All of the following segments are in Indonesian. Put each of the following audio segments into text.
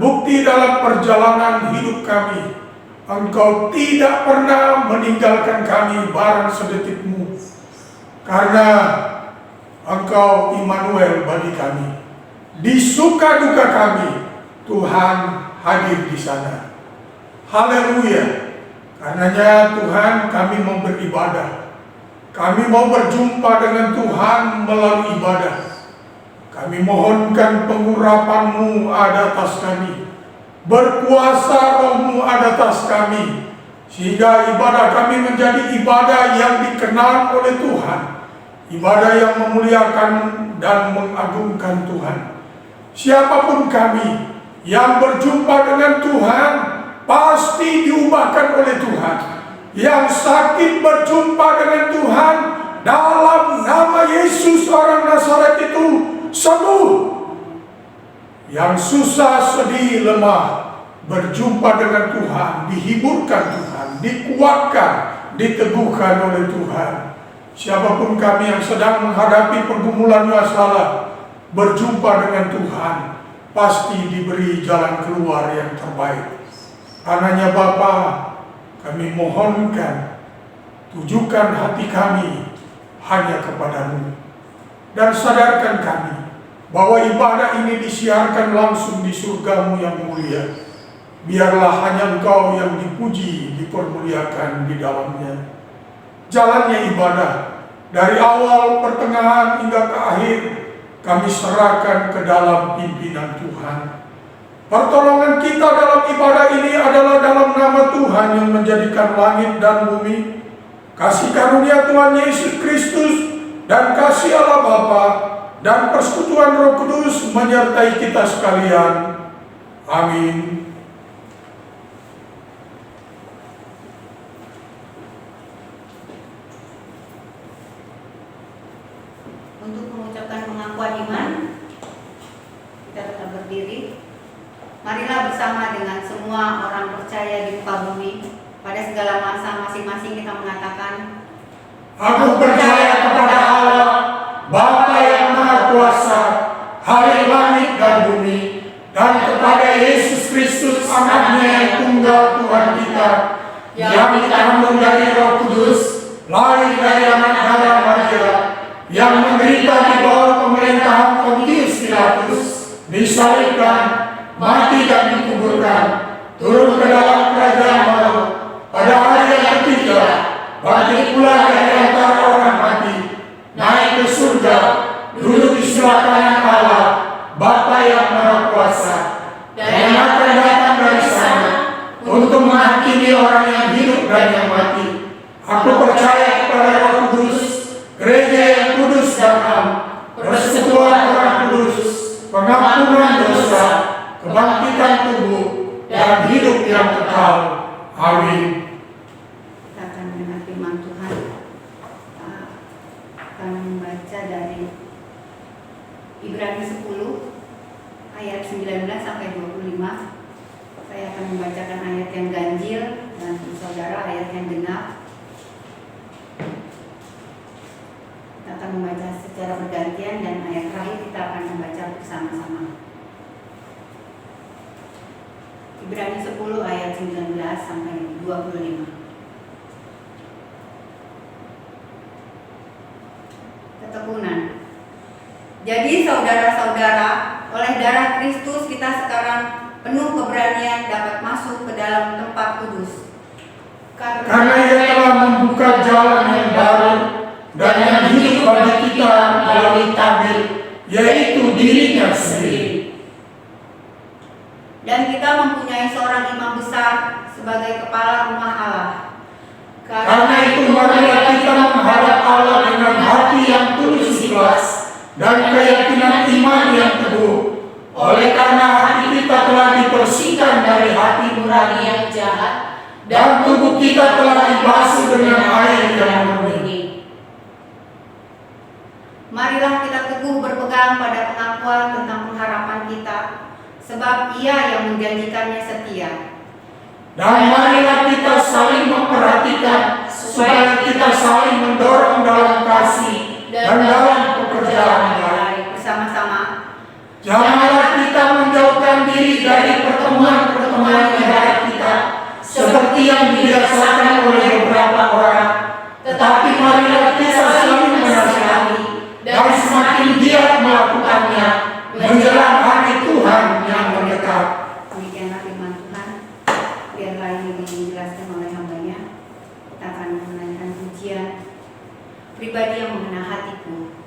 terbukti dalam perjalanan hidup kami, Engkau tidak pernah meninggalkan kami barang sedetikmu, karena Engkau Immanuel bagi kami. Di suka duka kami, Tuhan hadir di sana. Haleluya. Karenanya Tuhan, kami mau beribadah. Kami mau berjumpa dengan Tuhan melalui ibadah. Kami mohonkan pengurapan-Mu ada atas kami. Berkuasa Roh-Mu ada atas kami. Sehingga ibadah kami menjadi ibadah yang dikenal oleh Tuhan. Ibadah yang memuliakan dan mengagungkan Tuhan. Siapapun kami yang berjumpa dengan Tuhan, pasti diubahkan oleh Tuhan. Yang sakit berjumpa dengan Tuhan, dalam nama Yesus orang Nazaret itu sembuh. Yang susah, sedih, lemah berjumpa dengan Tuhan, dihiburkan Tuhan, dikuatkan, diteguhkan oleh Tuhan. Siapapun kami yang sedang menghadapi pergumulan masalah, berjumpa dengan Tuhan, pasti diberi jalan keluar yang terbaik. Karenanya Bapa, kami mohonkan, tujukan hati kami hanya kepadamu. Dan sadarkan kami bahwa ibadah ini disiarkan langsung di surga-Mu yang mulia. Biarlah hanya Engkau yang dipuji, dipermuliakan di dalamnya. Jalannya ibadah, dari awal, pertengahan, hingga ke akhir, kami serahkan ke dalam pimpinan Tuhan. Pertolongan kita dalam ibadah ini adalah dalam nama Tuhan yang menjadikan langit dan bumi. Kasih karunia Tuhan Yesus Kristus dan kasih Allah Bapa dan persekutuan Roh Kudus menyertai kita sekalian. Amin. Untuk mengucapkan pengakuan iman, kita tetap berdiri. Marilah bersama dengan semua orang percaya di muka bumi, pada segala masa masing-masing kita mengatakan, Aku percaya kepada Allah, Bapa yang Maha Kuasa, Hari langit dan bumi, dan kepada Yesus Kristus anaknya yang tunggal Tuhan kita, yang dikandung dari Roh Kudus, lahir dari anak darah Maria, yang menderita di bawah pemerintahan Pontius Pilatus, disalibkan, mati dan dikuburkan, turun ke dalam kerajaan maut, pada hari yang ketiga, bangkit pula dari antara orang mati, naik ke surga, duduk di sebelah kanan Allah, Bapa yang Maha Kuasa, dan akan datang dari sana untuk menghakimi orang yang hidup dan yang mati. Aku percaya kepada Roh Kudus, gereja yang kudus dan am, persekutuan orang kudus, pengampunan dosa, kebangkitan tubuh, dan hidup yang kekal. Amin. kita akan mendengar firman Tuhan. Akan membaca dari Ibrani 10 ayat 19 sampai 25. Saya akan membacakan ayat yang ganjil dan saudara ayat yang genap. Kita akan membaca secara bergantian dan ayat terakhir kita akan membaca bersama-sama. Ibrani 10 ayat 19 sampai 25. Ketekunan. Jadi saudara-saudara, oleh darah Kristus kita sekarang penuh keberanian dapat masuk ke dalam tempat kudus. Karena Ia telah membuka jalan yang baru dan yang hidup bagi kita melalui tabir, yaitu dirinya sendiri. Dan kita mempunyai seorang imam besar sebagai kepala rumah Allah. Karena itu marilah kita menghadap Allah dengan hati yang tulus ikhlas dan keyakinan iman yang teguh. Oleh karena hati kita telah dibersihkan dari hati nurani yang jahat, dan tubuh kita telah dibasuh dengan air yang murni. Marilah kita teguh berpegang pada pengakuan tentang pengharapan kita, sebab Ia yang menjanjikannya setia. Dan marilah kita saling memperhatikan supaya kita saling mendorong dalam kasih dan dalam pekerjaan baik. Bersama-sama. Janganlah kita menjauhkan diri dari pertemuan pertemuan-pertemuan ibadah kita seperti yang dibiasakan oleh beberapa orang, tetapi marilah kita saling menasihati dan semakin giat melakukannya menjelang hari Tuhan yang mendekat. Demikianlah firman Tuhan. Biarlah ini dijelaskan oleh hambanya. Kita akan menanyakan pujian pribadi yang mengena hatiku.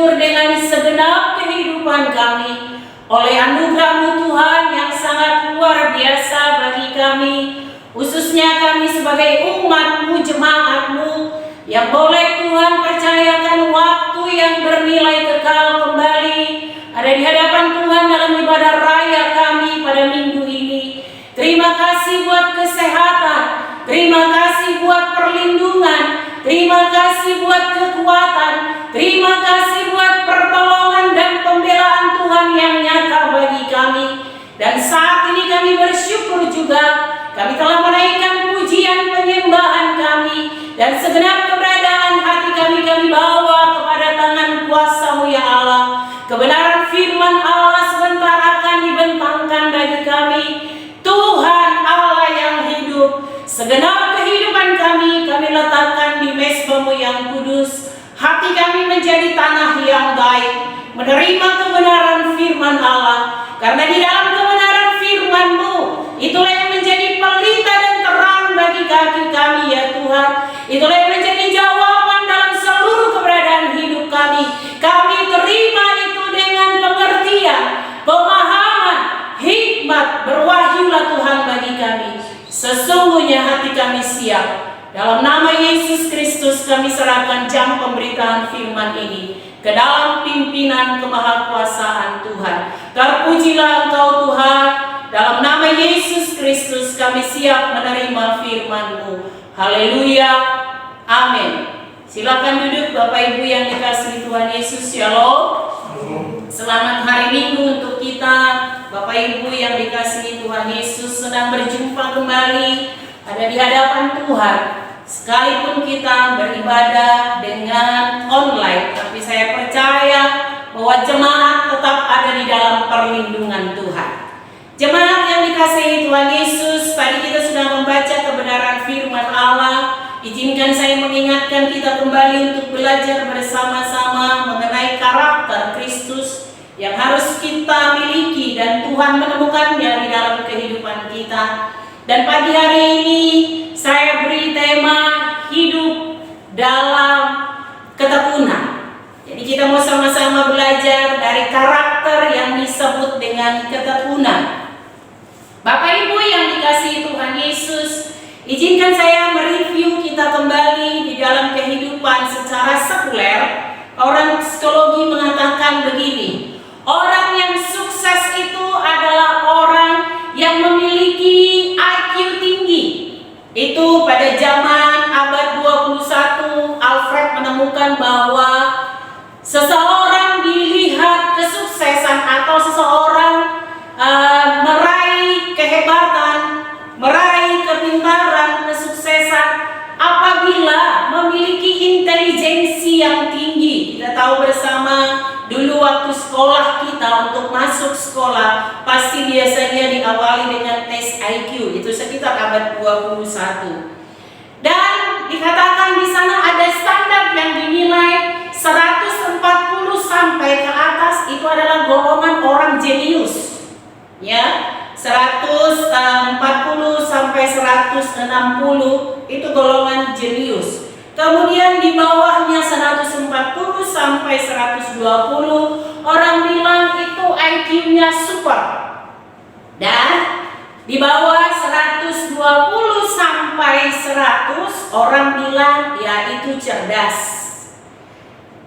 bersyukur dengan segenap kehidupan kami oleh anugerah-Mu Tuhan yang sangat luar biasa bagi kami, khususnya kami sebagai umat-Mu, jemaat-Mu, yang boleh Tuhan percayakan waktu yang bernilai kekal kembali ada di hadapan Tuhan dalam ibadah raya kami pada minggu ini. Terima kasih buat kesehatan, terima kasih buat perlindungan, terima kasih buat kekuatan, terima kasih buat pertolongan dan pembelaan Tuhan yang nyata bagi kami. Dan saat ini kami bersyukur juga, kami telah menaikkan pujian penyembahan kami, dan segenap keberadaan hati kami bawa kepada tangan kuasa-Mu ya Allah. Kebenaran firman Allah sebentar akan dibentangkan bagi kami. Tuhan Allah yang hidup, segenap kehidupan kami letakkan di mezbah-Mu yang kudus. Hati kami menjadi tanah yang baik, menerima kebenaran firman Allah. Karena di dalam kebenaran firman-Mu, itulah yang menjadi pelita dan terang bagi kaki kami ya Tuhan. Itulah yang menjadi jawaban dalam seluruh keberadaan hidup kami. Kami terima itu dengan pengertian, pemahaman, hikmat, berwahyulah Tuhan bagi kami. Sesungguhnya hati kami siap. Dalam nama Yesus Kristus kami serahkan jam pemberitaan firman ini ke dalam pimpinan kemahakuasaan Tuhan. Terpujilah Engkau Tuhan. Dalam nama Yesus Kristus kami siap menerima firman-Mu. Haleluya. Amin. Silakan duduk Bapak Ibu yang dikasihi Tuhan Yesus. Shalom. Selamat hari Minggu untuk kita. Bapak Ibu yang dikasihi Tuhan Yesus, sedang berjumpa kembali ada di hadapan Tuhan. Sekalipun kita beribadah dengan online, tapi saya percaya bahwa jemaat tetap ada di dalam perlindungan Tuhan. Jemaat yang dikasihi Tuhan Yesus, tadi kita sudah membaca kebenaran firman Allah. Izinkan saya mengingatkan kita kembali untuk belajar bersama-sama mengenai karakter Kristus yang harus kita miliki dan Tuhan menemukannya di dalam kehidupan kita. Dan pagi hari ini saya beri tema hidup dalam ketekunan. Jadi kita mau sama-sama belajar dari karakter yang disebut dengan ketekunan. Bapak Ibu yang dikasihi Tuhan Yesus, izinkan saya mereview kita kembali di dalam kehidupan secara sekuler. Orang psikologi mengatakan begini, orang yang sukses itu adalah orang yang memiliki IQ tinggi. Itu pada zaman abad 21, Alfred menemukan bahwa seseorang dilihat kesuksesan atau seseorang meraih kehebatan, meraih kepintaran, kesuksesan apabila memiliki intelijensi yang tinggi. Kita tahu bersama dulu waktu sekolah kita untuk masuk sekolah pasti biasanya diawali dengan tes IQ, itu sekitar abad 21. Dan dikatakan di sana ada standar yang dinilai 140 sampai ke atas itu adalah golongan orang jenius. Ya, 140 sampai 160 itu golongan jenius. Kemudian di bawahnya 140 sampai 120 orang bilang itu IQ-nya super. Dan di bawah 120 sampai 100 orang bilang ya itu cerdas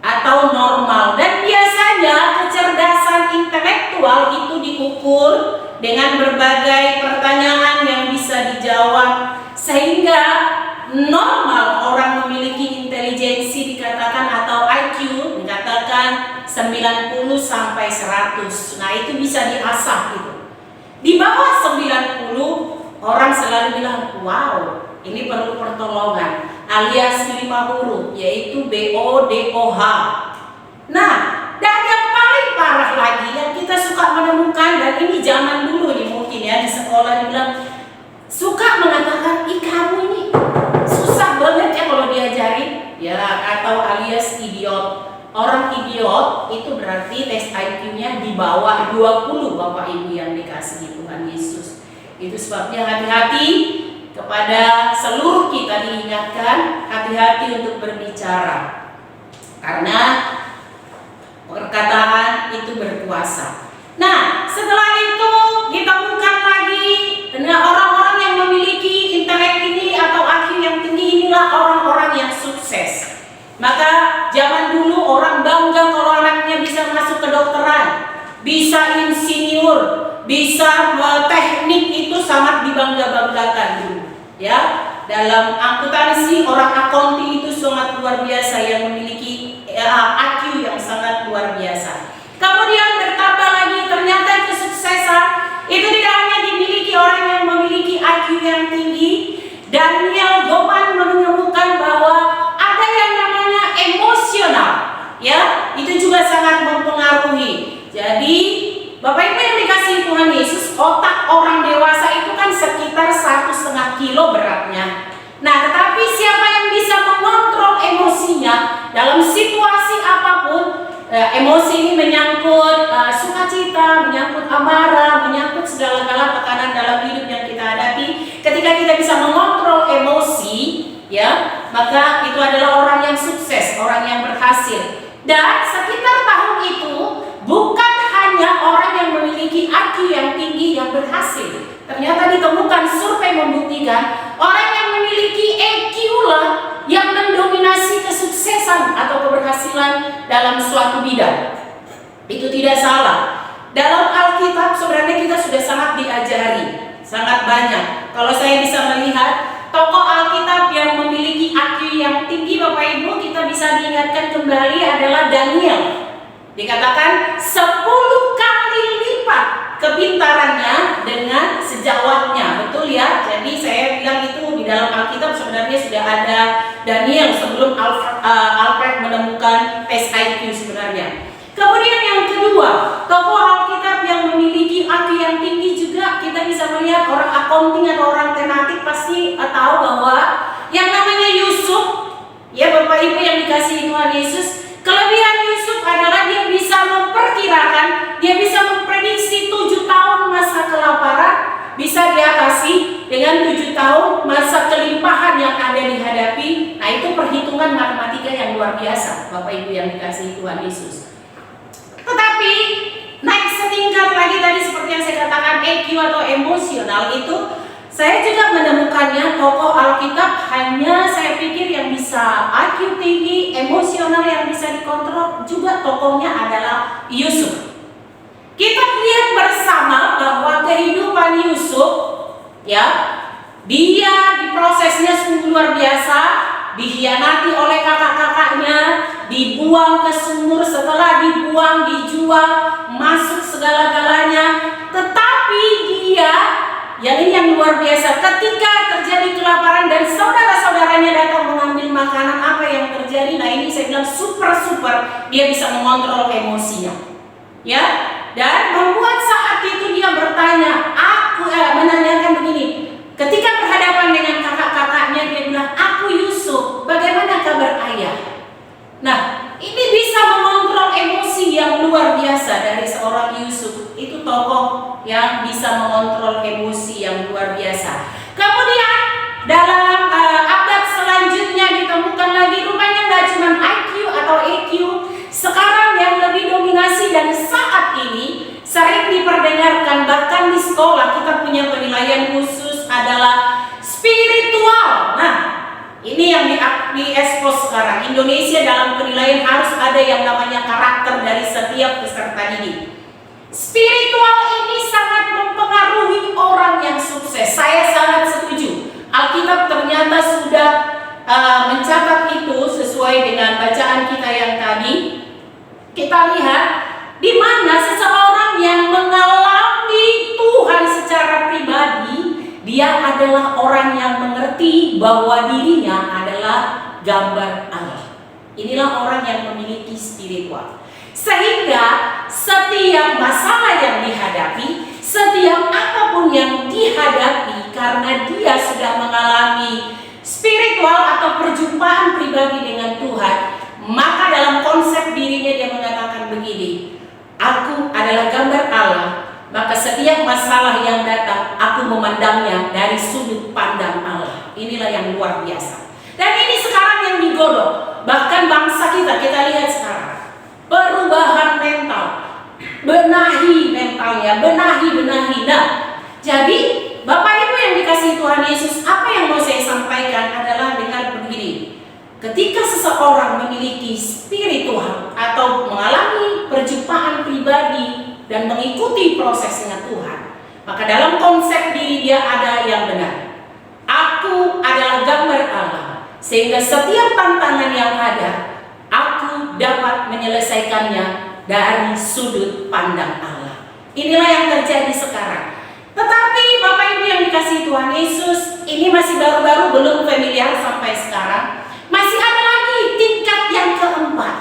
atau normal. Dan biasanya kecerdasan intelektual itu diukur dengan berbagai pertanyaan yang bisa dijawab, sehingga normal orang memiliki intelijensi dikatakan atau IQ dikatakan 90 sampai 100. Nah, itu bisa diasah gitu. Di bawah 90 orang selalu bilang, wow, ini perlu pertolongan, alias 5 huruf, yaitu BODOH. Nah, dan yang paling parah lagi yang kita suka menemukan, dan ini zaman dulu nih mungkin ya di sekolah dibilang, suka mengatakan, ih kamu ini susah banget ya kalau diajarin, ya, atau alias idiot. Orang idiot itu berarti tes IQ-nya di bawah 20, Bapak Ibu yang dikasihi Tuhan Yesus. Itu sebabnya hati-hati kepada seluruh kita diingatkan, hati-hati untuk berbicara. Karena perkataan itu berkuasa. Nah, setelah itu ditemukan lagi orang-orang yang memiliki intelek ini atau IQ yang tinggi, inilah orang-orang yang sukses. Maka zaman dulu orang bangga kalau anaknya bisa masuk kedokteran, bisa insinyur, bisa teknik, itu sangat dibangga-banggakan dulu. Ya, dalam akuntansi orang akuntansi itu sangat luar biasa, yang memiliki IQ yang sangat luar biasa. Kemudian bertambah lagi, ternyata kesuksesan itu tidak hanya dimiliki orang yang memiliki IQ yang tinggi. Daniel Goleman menemukan bahwa ada yang namanya emosional, ya, itu juga sangat mempengaruhi. Jadi Bapak Ibu yang dikasihi Tuhan Yesus, otak orang dewasa itu kan sekitar 1,5 kilo beratnya. Nah, tetapi siapa yang bisa mengontrol emosinya dalam situasi apapun? Emosi ini menyangkut sukacita, menyangkut amarah, menyangkut segala-gala tekanan dalam hidup yang kita hadapi. Ketika kita bisa mengontrol emosi, ya, maka itu adalah orang yang sukses, orang yang berhasil. Dan sekitar tahun itu bukan hanya orang yang memiliki IQ yang tinggi yang berhasil. Ternyata ditemukan survei membuktikan orang yang memiliki EQ lah yang mendominasi kesuksesan atau keberhasilan dalam suatu bidang. Itu tidak salah. Dalam Alkitab sebenarnya kita sudah sangat diajari, sangat banyak. Kalau saya bisa melihat tokoh Alkitab yang memiliki IQ yang tinggi, Bapak Ibu, kita bisa diingatkan kembali adalah Daniel. Dikatakan 10 kali lipat kepintarannya dengan sejawatnya, betul ya? Jadi saya bilang itu di dalam Alkitab sebenarnya sudah ada Daniel sebelum Alfred menemukan tes IQ sebenarnya. Kemudian yang kedua, tokoh Alkitab yang memiliki IQ yang tinggi juga kita bisa melihat orang akunting atau orang tematik pasti tahu bahwa yang namanya Yusuf, ya Bapak Ibu yang dikasihi Tuhan Yesus, kelebihan Yusuf adalah dia bisa memperkirakan, dia bisa memprediksi 7 tahun masa kelaparan bisa diatasi dengan 7 tahun masa kelimpahan yang ada dihadapi. Nah, itu perhitungan matematika yang luar biasa, Bapak Ibu yang dikasihi Tuhan Yesus. Tetapi naik setingkat lagi tadi seperti yang saya katakan, EQ atau emosional itu saya juga menemukannya tokoh Alkitab hanya saya pikir yang bisa IQ tinggi, emosional yang bisa dikontrol juga tokohnya adalah Yusuf. Kita lihat bersama bahwa kehidupan Yusuf, ya, dia diprosesnya sungguh luar biasa, dikhianati oleh kakak-kakaknya, dibuang ke sumur, setelah dibuang dijual, masuk segala-galanya. Tetapi dia, yang ini yang luar biasa, ketika terjadi kelaparan dan saudara-saudaranya datang mengambil makanan, apa yang terjadi? Nah, ini saya bilang super dia bisa mengontrol emosinya, ya, dan membuat saat itu dia bertanya, menanyakan begini, ketika berhadapan dengan kakak-kakaknya dia bilang, aku Yusuf, bagaimana kabar ayah? Nah, ini bisa mengontrol emosi yang luar biasa dari seorang Yusuf. Itu tokoh yang bisa mengontrol emosi yang luar biasa. Kemudian dalam abad selanjutnya ditemukan lagi, rupanya tidak cuma IQ atau EQ, sekarang yang lebih dominasi dan saat ini sering diperdengarkan bahkan di sekolah kita punya penilaian khusus adalah spiritual. Nah, ini yang diekspos sekarang. Indonesia dalam penilaian harus ada yang namanya karakter dari setiap peserta didik. Spiritual ini sangat mempengaruhi orang yang sukses. Saya sangat setuju. Alkitab ternyata sudah mencatat itu sesuai dengan bacaan kita yang tadi. Kita lihat di mana seseorang yang mengalami Tuhan secara pribadi, dia adalah orang yang mengerti bahwa dirinya adalah gambar Allah. Inilah orang yang memiliki spiritual. Sehingga setiap masalah yang dihadapi, setiap apapun yang dihadapi, karena dia sudah mengalami spiritual atau perjumpaan pribadi dengan Tuhan, maka dalam konsep dirinya dia mengatakan begini, aku adalah gambar Allah. Maka setiap masalah yang datang, aku memandangnya dari sudut pandang Allah. Inilah yang luar biasa. Dan ini sekarang yang digodok. Bahkan bangsa kita lihat sekarang. Perubahan ya, benahi. Nah, jadi Bapak Ibu yang dikasihi Tuhan Yesus, apa yang mau saya sampaikan adalah dengan begini. Ketika seseorang memiliki spiritual atau mengalami perjumpaan pribadi dan mengikuti prosesnya Tuhan, maka dalam konsep diri dia ada yang benar. Aku adalah gambar Allah, sehingga setiap tantangan yang ada, aku dapat menyelesaikannya dari sudut pandang Allah. Inilah yang terjadi sekarang. Tetapi Bapak Ibu yang dikasihi Tuhan Yesus, ini masih baru-baru, belum familiar sampai sekarang. Masih ada lagi tingkat yang keempat.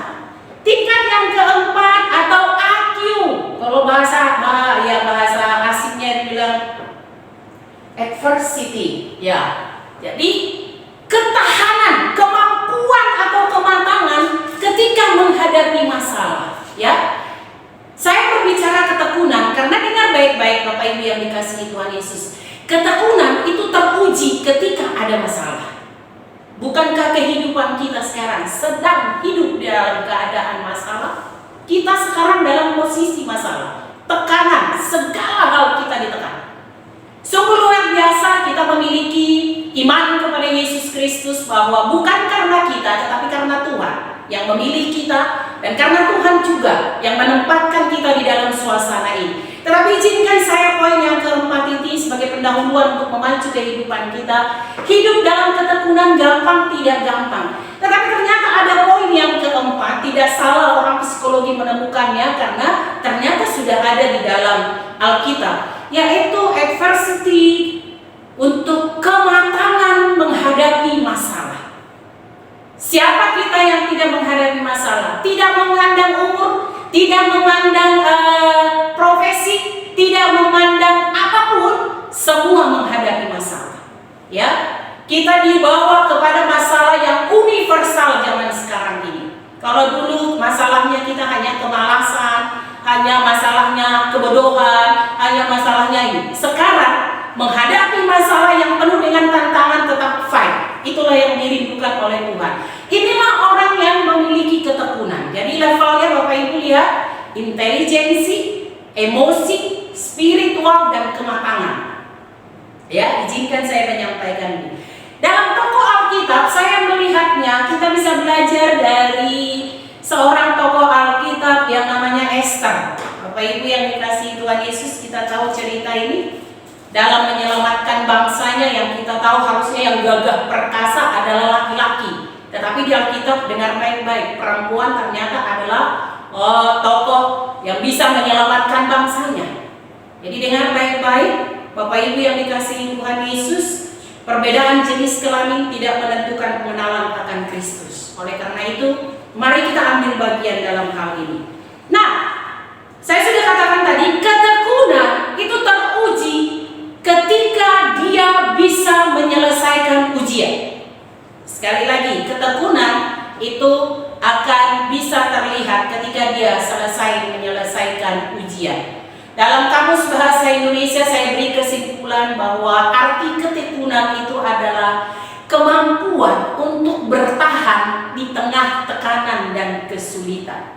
Tingkat yang keempat atau AQ. Kalau bahasa asiknya dibilang adversity, ya. Jadi ketahanan, kemampuan atau kematangan ketika menghadapi masalah, ya. Saya berbicara ketekunan karena dengar baik-baik Bapak Ibu yang dikasihi Tuhan Yesus. Ketekunan itu teruji ketika ada masalah. Bukankah kehidupan kita sekarang sedang hidup dalam keadaan masalah? Kita sekarang dalam posisi masalah, tekanan, segala hal kita ditekan. Sungguh luar biasa kita memiliki iman kepada Yesus Kristus bahwa bukan karena kita tetapi karena Tuhan yang memilih kita, dan karena Tuhan juga yang menempatkan kita di dalam suasana ini. Tetapi izinkan saya poin yang keempat ini sebagai pendahuluan untuk memacu kehidupan kita. Hidup dalam ketekunan gampang tidak gampang, tetapi ternyata ada poin yang keempat. Tidak salah orang psikologi menemukannya karena ternyata sudah ada di dalam Alkitab, yaitu adversity untuk kematangan menghadapi masalah. Siapa kita yang tidak menghadapi masalah? Tidak memandang umur, tidak memandang profesi, tidak memandang apapun, semua menghadapi masalah. Ya, kita dibawa kepada masalah yang universal zaman sekarang ini. Kalau dulu masalahnya kita hanya kemalasan, hanya masalahnya kebodohan, hanya masalahnya ini. Sekarang menghadapi masalah yang penuh dengan tantangan tetap fight. Itulah yang dirindukan oleh Tuhan. Inilah orang yang memiliki ketekunan. Jadi levelnya Bapak Ibu lihat, intelijensi, emosi, spiritual, dan kematangan. Ya, izinkan saya menyampaikan ini. Dalam tokoh Alkitab saya melihatnya, kita bisa belajar dari seorang tokoh Alkitab yang namanya Esther. Bapak Ibu yang dikasihi Tuhan Yesus, kita tahu cerita ini. Dalam menyelamatkan bangsanya yang kita tahu harusnya yang gagah perkasa adalah laki-laki. Tetapi di Alkitab dengar baik-baik, perempuan ternyata adalah tokoh yang bisa menyelamatkan bangsanya. Jadi dengar baik-baik, Bapak Ibu yang dikasihi Tuhan Yesus, perbedaan jenis kelamin tidak menentukan pengenalan akan Kristus. Oleh karena itu, mari kita ambil bagian dalam hal ini. Nah, saya sudah katakan tadi, ketekunan itu teruji ketika dia bisa menyelesaikan ujian. Sekali lagi, ketekunan itu akan bisa terlihat ketika dia selesai menyelesaikan ujian. Dalam Kamus Bahasa Indonesia saya beri kesimpulan bahwa arti ketekunan itu adalah kemampuan untuk bertahan di tengah tekanan dan kesulitan.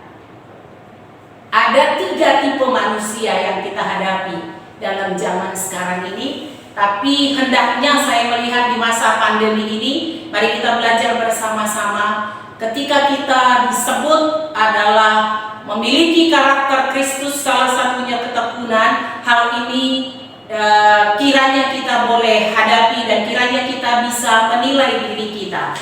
Ada 3 tipe manusia yang kita hadapi dalam zaman sekarang ini, tapi hendaknya saya melihat di masa pandemi ini, mari kita belajar bersama-sama. Ketika kita disebut adalah memiliki karakter Kristus, salah satunya ketekunan, hal ini kiranya kita boleh hadapi dan kiranya kita bisa menilai diri kita.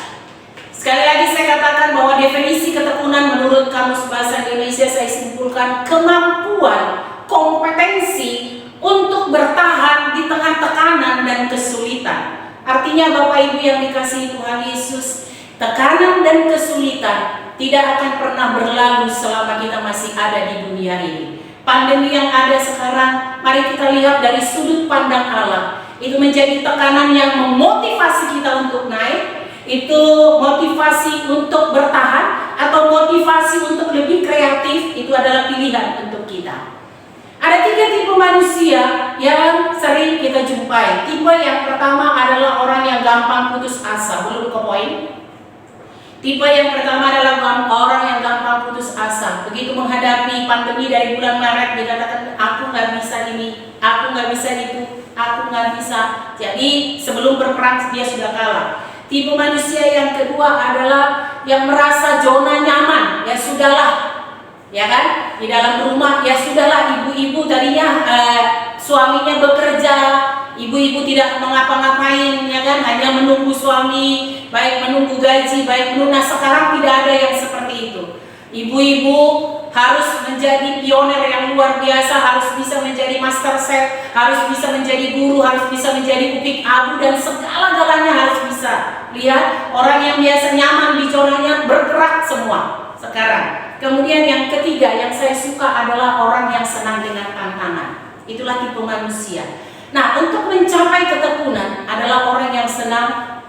Sekali lagi saya katakan bahwa definisi ketekunan menurut Kamus Bahasa Indonesia saya simpulkan kemampuan, kompetensi untuk bertahan di tengah tekanan dan kesulitan. Artinya Bapak Ibu yang dikasihi Tuhan Yesus, tekanan dan kesulitan tidak akan pernah berlalu selama kita masih ada di dunia ini. Pandemi yang ada sekarang, mari kita lihat dari sudut pandang Allah. Itu menjadi tekanan yang memotivasi kita untuk naik, itu motivasi untuk bertahan, atau motivasi untuk lebih kreatif, itu adalah pilihan untuk kita. Ada 3 tipe manusia yang sering kita jumpai. Tipe yang pertama adalah orang yang gampang putus asa. Belum ke poin. Tipe yang pertama adalah orang yang gampang putus asa. Begitu menghadapi pandemi dari bulan Maret, dikatakan aku nggak bisa ini, aku nggak bisa itu, aku nggak bisa. Jadi sebelum berperang dia sudah kalah. Tipe manusia yang kedua adalah yang merasa zona nyaman. Ya sudahlah, ya kan? Di dalam rumah ya sudahlah. Ibu-ibu tadinya suaminya bekerja, ibu-ibu tidak mengapa-ngapain, ya kan? Hanya menunggu suami, baik menunggu gaji, baik menunggu. Nah, sekarang tidak ada yang seperti itu. Ibu-ibu harus menjadi pioner yang luar biasa, harus bisa menjadi master chef, harus bisa menjadi guru, harus bisa menjadi upik abu, dan segala-galanya harus bisa. Lihat, orang yang biasa nyaman di zonanya bergerak semua sekarang. Kemudian yang ketiga yang saya suka adalah orang yang senang dengan tantangan. Itulah tipe manusia. Nah, untuk mencapai ketekunan adalah orang yang senang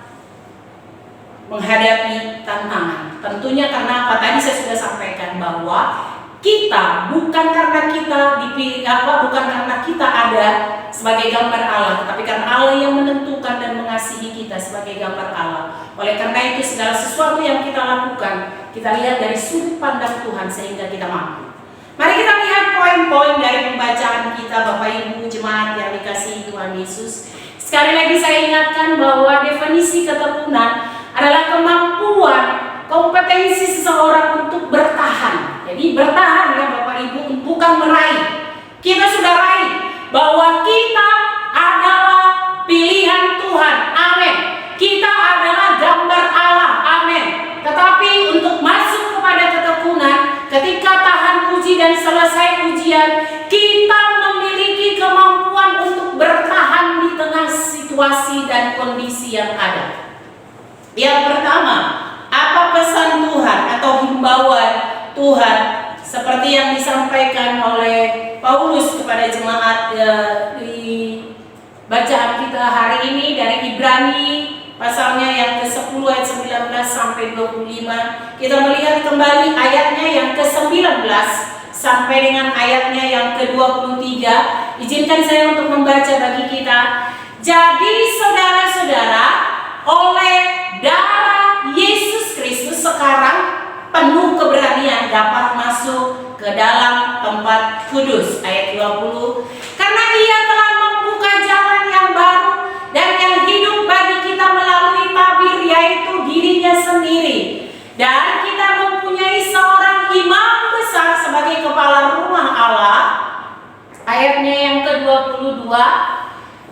menghadapi tantangan. Tentunya karena apa? Tadi saya sudah sampaikan bahwa kita bukan karena kita dipilih bukan karena kita ada sebagai gambar Allah, tetapi karena Allah yang menentukan dan mengasihi kita sebagai gambar Allah. Oleh karena itu segala sesuatu yang kita lakukan, kita lihat dari sudut pandang Tuhan sehingga kita mampu. Mari kita lihat poin-poin dari pembacaan kita, Bapak Ibu jemaat yang dikasihi Tuhan Yesus. Sekali lagi saya ingatkan bahwa definisi ketekunan adalah kemampuan, kompetensi seseorang untuk bertahan. Jadi bertahan ya Bapak Ibu, bukan meraih. Kita sudah raih bahwa kita adalah pilihan Tuhan. Amin. Kita adalah gambar Allah. Amin. Tetapi untuk masuk kepada ketekunan, ketika tahan uji dan selesai ujian, kita memiliki kemampuan untuk bertahan di tengah situasi dan kondisi yang ada. Yang pertama, apa pesan Tuhan atau himbauan Tuhan seperti yang disampaikan oleh Paulus kepada jemaat di bacaan kita hari ini dari Ibrani pasalnya yang ke-10 ayat 19 sampai 25. Kita melihat kembali ayatnya yang ke-19 sampai dengan ayatnya yang ke-23. Izinkan saya untuk membaca bagi kita. Jadi saudara-saudara, oleh darah Yesus Kristus sekarang penuh keberanian dapat masuk ke dalam tempat kudus. Ayat 20. Karena Ia telah membuka jalan yang baru dan yang hidup bagi kita melalui tabir, yaitu dirinya sendiri. Dan kita mempunyai seorang imam besar sebagai kepala rumah Allah. Ayatnya yang ke-22.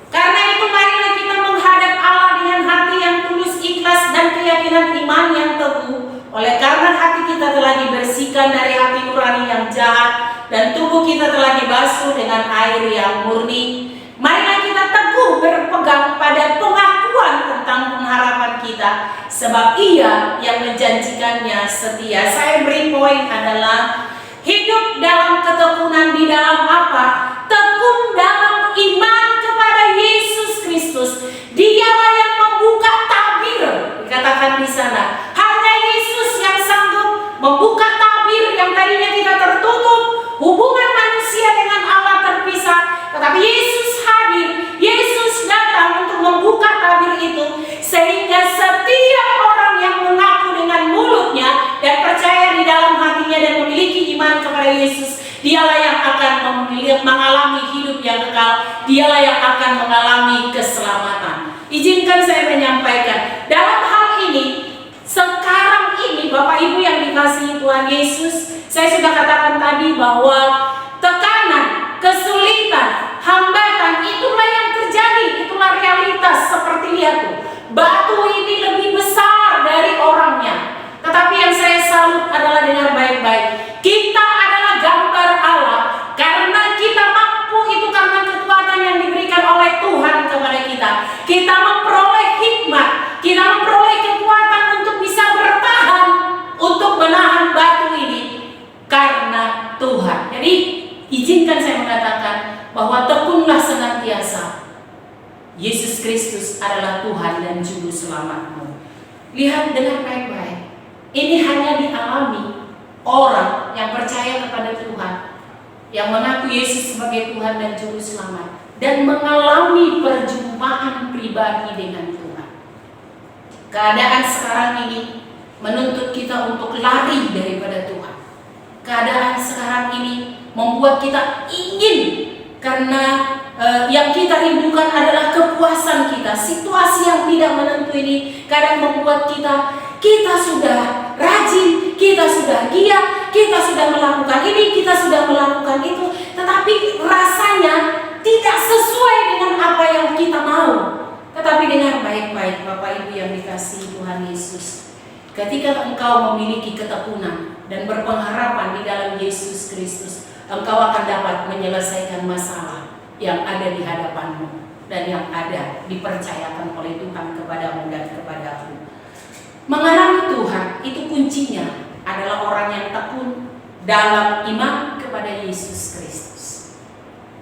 Karena itu marilah kita menghadap Allah dengan hati yang tulus, ikhlas, dan keyakinan iman yang teguh. Oleh karena hati kita telah dibersihkan dari hati nurani yang jahat, dan tubuh kita telah dibasuh dengan air yang murni. Marilah kita teguh berpegang pada pengakuan tentang pengharapan kita, sebab Ia yang menjanjikannya setia. Saya beri poin adalah hidup dalam ketekunan di dalam apa? Tekun dalam iman kepada Yesus Kristus. Dialah yang membuka tabir, dikatakan di sana. Hanya Yesus yang sanggup membuka tabir yang tadinya kita tertutup, hubungan manusia dengan Allah terpisah. Tetapi Yesus hadir, Yesus datang untuk membuka tabir itu, sehingga setiap orang yang mengaku dengan mulutnya dan percaya di dalam hatinya dan memiliki iman kepada Yesus, dialah yang akan mengalami hidup yang kekal, dialah yang akan mengalami keselamatan. Izinkan saya menyampaikan, dalam hal ini, sekarang ini Bapak Ibu yang dikasihi Tuhan Yesus, saya sudah katakan tadi bahwa tekanan, kesulitan, hambatan, itulah yang terjadi, itulah realitas. Seperti lihat tuh, batu ini lebih besar dari orangnya. Tetapi yang saya salut adalah dengar baik-baik, kita adalah gambar Allah. Karena kita mampu itu karena kekuatan yang diberikan oleh Tuhan kepada kita. Kita memperoleh hikmat, kita memperoleh kekuatan untuk bisa bertahan, untuk menahan batu ini karena Tuhan. Jadi izinkan saya mengatakan bahwa tekunlah senantiasa. Yesus Kristus adalah Tuhan dan Juru Selamatmu. Lihat dengan baik-baik. Ini hanya dialami orang yang percaya kepada Tuhan, yang mengaku Yesus sebagai Tuhan dan Juru Selamat, dan mengalami perjumpaan pribadi dengan Tuhan. Keadaan sekarang ini menuntut kita untuk lari daripada Tuhan. Keadaan sekarang ini membuat kita ingin, karena yang kita rindukan adalah kepuasan kita. Situasi yang tidak menentu ini kadang membuat kita sudah rajin, kita sudah giat, kita sudah melakukan ini, kita sudah melakukan itu, tetapi rasanya tidak sesuai dengan apa yang kita mau. Tetapi dengar baik-baik Bapak Ibu yang dikasihi Tuhan Yesus, ketika engkau memiliki ketekunan dan berpengharapan di dalam Yesus Kristus, engkau akan dapat menyelesaikan masalah yang ada di hadapanmu dan yang ada dipercayakan oleh Tuhan kepadamu dan kepadaku. Mengalami Tuhan itu kuncinya adalah orang yang tekun dalam iman kepada Yesus Kristus.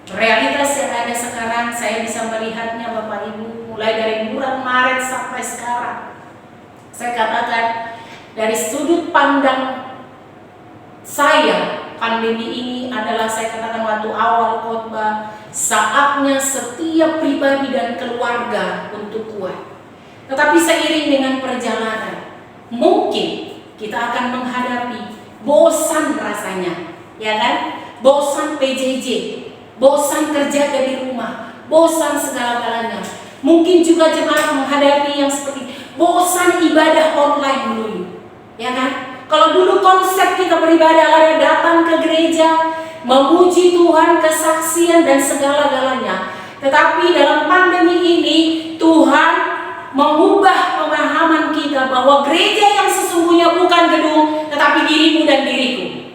Realitas yang ada sekarang saya bisa melihatnya Bapak Ibu, mulai dari bulan Maret sampai sekarang. Saya katakan dari sudut pandang saya, pandemi ini adalah, saya katakan waktu awal khotbah, saatnya setiap pribadi dan keluarga untuk kuat. Tetapi seiring dengan perjalanan, mungkin kita akan menghadapi bosan rasanya, ya kan? Bosan PJJ, bosan kerja dari rumah, bosan segala-galanya. Mungkin juga jemaat menghadapi yang seperti bosan ibadah online dulu, ya kan? Kalau dulu konsep kita beribadah adalah datang ke gereja, memuji Tuhan, kesaksian dan segala-galanya. Tetapi dalam pandemi ini Tuhan mengubah pemahaman kita bahwa gereja yang sesungguhnya bukan gedung, tetapi dirimu dan diriku.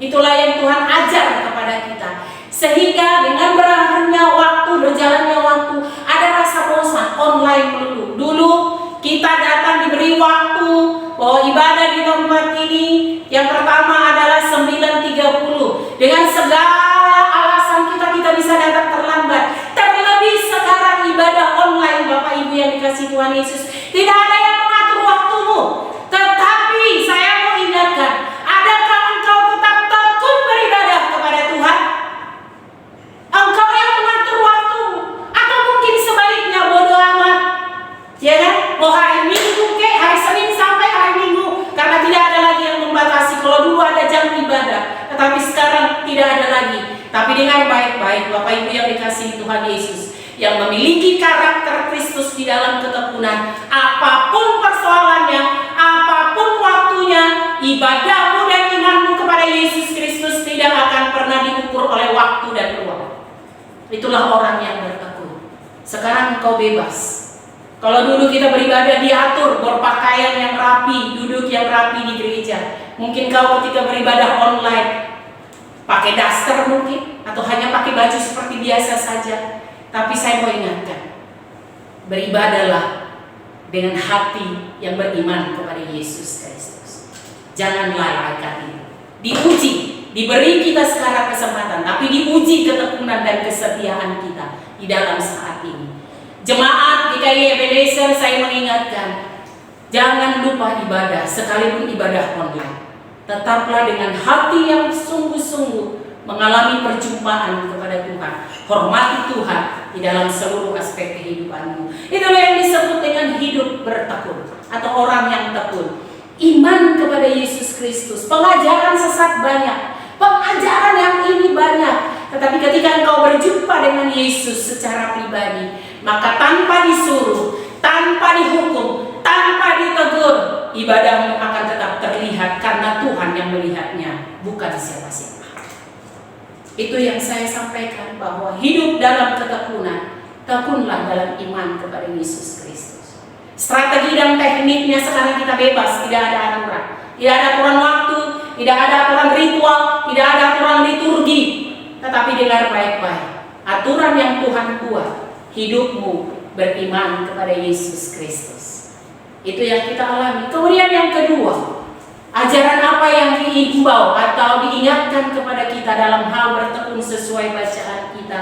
Itulah yang Tuhan ajar kepada kita. Sehingga dengan berakhirnya waktu, berjalannya waktu, ada rasa bosan online dulu. Dulu kita datang diberi waktu bahwa ibadah di tempat ini yang pertama adalah 9.30. Dengan segala alasan kita bisa datang terlambat. Terlebih sekarang ibadah online Bapak Ibu yang dikasihi Tuhan Yesus, tidak ada yang mengatur waktumu. Tetapi saya mau ingatkan, adakah engkau tetap tekun beribadah kepada Tuhan? Engkau yang mengatur waktumu, atau mungkin sebaliknya bodoh amat, ya kan? Mau hari Minggu ke hari Senin sampai hari Minggu, karena tidak ada lagi yang membatasi. Kalau dulu ada jam ibadah, tetapi sekarang tidak ada lagi. Tapi dengar baik-baik Bapak Ibu yang dikasihi Tuhan Yesus, yang memiliki karakter Kristus di dalam ketekunan, apapun persoalannya, apapun waktunya, ibadahmu dan imanmu kepada Yesus Kristus tidak akan pernah diukur oleh waktu dan ruang. Itulah orang yang bertekun. Sekarang engkau bebas. Kalau dulu kita beribadah diatur, berpakaian yang rapi, duduk yang rapi di gereja. Mungkin kau ketika beribadah online pakai daster mungkin, atau hanya pakai baju seperti biasa saja. Tapi saya mau ingatkan, beribadahlah dengan hati yang beriman kepada Yesus Kristus. Jangan lalaikan ini. Diuji, diberi kita sekarang kesempatan, tapi diuji ketekunan dan kesetiaan kita di dalam saat ini. Jemaat GKI Ebenezer, saya mengingatkan, jangan lupa ibadah, sekalipun ibadah online. Tetaplah dengan hati yang sungguh-sungguh mengalami perjumpaan kepada Tuhan. Hormati Tuhan di dalam seluruh aspek kehidupanmu. Itulah yang disebut dengan hidup bertekun atau orang yang tekun. Iman kepada Yesus Kristus. Pengajaran sesat banyak, pengajaran yang ini banyak. Tetapi ketika engkau berjumpa dengan Yesus secara pribadi, maka tanpa disuruh, tanpa dihukum, tanpa ditegur, ibadahmu akan tetap terlihat karena Tuhan yang melihatnya, bukan siapa-siapa. Itu yang saya sampaikan, bahwa hidup dalam ketekunan, tekunlah dalam iman kepada Yesus Kristus. Strategi dan tekniknya sekarang kita bebas, tidak ada aturan. Tidak ada aturan waktu, tidak ada aturan ritual, tidak ada aturan liturgi. Tetapi dengar baik-baik, aturan yang Tuhan buat, hidupmu beriman kepada Yesus Kristus. Itu yang kita alami. Kemudian yang kedua, ajaran apa yang diimbau atau diingatkan kepada kita dalam hal bertekun sesuai bacaan kita.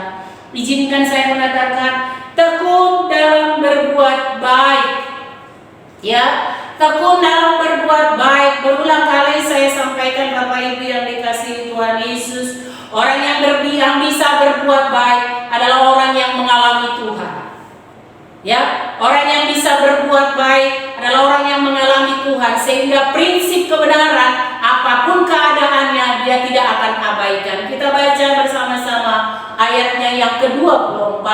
Izinkan saya mengatakan, tekun dalam berbuat baik. Ya, tekun dalam berbuat baik. Berulang kali saya sampaikan Bapak Ibu yang dikasihi Tuhan Yesus, orang yang bisa berbuat baik adalah orang yang mengalami Tuhan. Ya, orang yang bisa berbuat baik adalah orang yang mengalami Tuhan. Tuhan, sehingga prinsip kebenaran apapun keadaannya dia tidak akan abaikan. Kita baca bersama-sama ayatnya yang ke-24.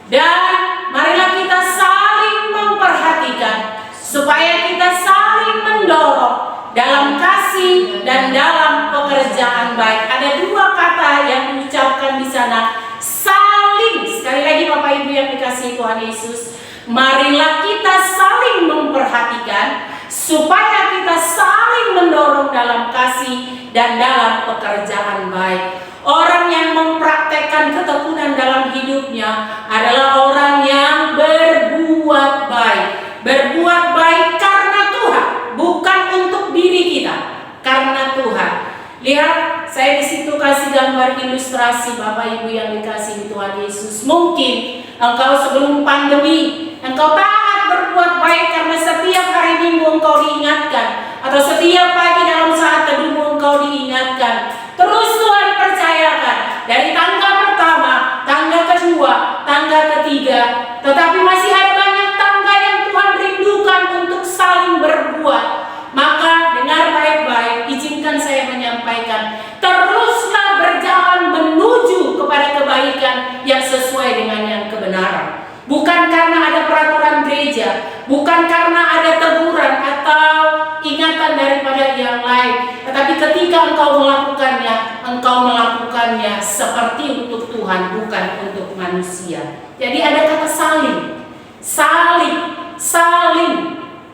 Dan marilah kita saling memperhatikan supaya kita saling mendorong dalam kasih dan dalam pekerjaan baik. Ada dua kata yang diucapkan di sana, saling. Sekali lagi Bapak Ibu yang dikasihi Tuhan Yesus, marilah kita saling memperhatikan supaya kita saling mendorong dalam kasih dan dalam pekerjaan baik. Orang yang mempraktekkan ketekunan dalam hidupnya adalah orang yang berbuat baik. Berbuat baik karena Tuhan, bukan untuk diri kita, karena Tuhan. Lihat, saya di situ kasih gambar ilustrasi Bapak Ibu yang dikasihi Tuhan Yesus. Mungkin engkau sebelum pandemi, engkau taat berbuat baik karena setiap hari Minggu engkau diingatkan, atau setiap pagi dalam saat teduhmu engkau diingatkan. Terus Tuhan percayakan dari tangga pertama, tangga kedua, tangga ketiga, tetapi masih ada banyak tangga yang Tuhan rindukan untuk saling berbuat. Maka dengar baik-baik, izinkan saya menyampaikan, teruslah berjalan menuju kepada kebaikan yang sesuai dengan yang kebenaran. Bukan karena ada peraturan gereja, bukan karena ada teguran atau ingatan daripada yang lain, tetapi ketika engkau melakukannya seperti untuk Tuhan, bukan untuk manusia. Jadi ada kata saling,